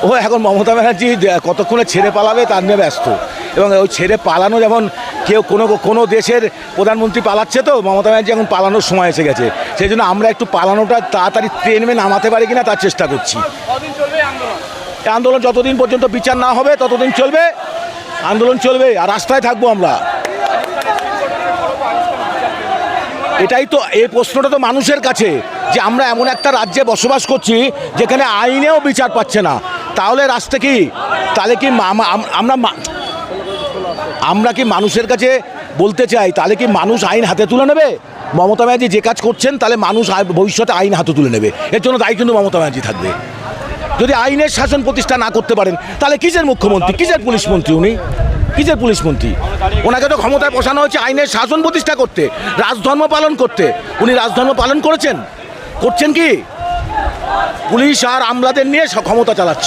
ও এখন মমতা ব্যানার্জি কতক্ষণে ছেড়ে পালাবে তার নিয়ে ব্যস্ত, এবং ওই ছেড়ে পালানো যেমন কেউ কোনো দেশের প্রধানমন্ত্রী পালাচ্ছে, তো মমতা ব্যানার্জি এখন পালানোর সময় এসে গেছে। সেই জন্য আমরা একটু পালানোটা তাড়াতাড়ি ট্রেনে নামাতে পারি কিনা তার চেষ্টা করছি। এই আন্দোলন যতদিন পর্যন্ত বিচার না হবে ততদিন চলবে, আন্দোলন চলবে, আর রাস্তায় থাকবো আমরা। এটাই তো, এই প্রশ্নটা তো মানুষের কাছে, যে আমরা এমন একটা রাজ্যে বসবাস করছি যেখানে আইনেও বিচার পাচ্ছে না, তাহলে রাস্তা কি? তাহলে কি আমরা কি মানুষের কাছে বলতে চাই, তাহলে কি মানুষ আইন হাতে তুলে নেবে? মমতা ব্যানার্জি যে কাজ করছেন তাহলে মানুষ ভবিষ্যতে আইন হাতে তুলে নেবে, এর জন্য দায়ী কিন্তু মমতা ব্যানার্জি থাকবে। যদি আইনের শাসন প্রতিষ্ঠা না করতে পারেন তাহলে কিসের মুখ্যমন্ত্রী, কিসের পুলিশ মন্ত্রী? উনি কিসের পুলিশ মন্ত্রী? ওনাকে তো ক্ষমতায় বসানো হয়েছে আইনের শাসন প্রতিষ্ঠা করতে, রাজধর্ম পালন করতে। উনি রাজধর্ম পালন করছেন কি? পুলিশ আর আমলাদের নিয়ে ক্ষমতা চালাচ্ছে।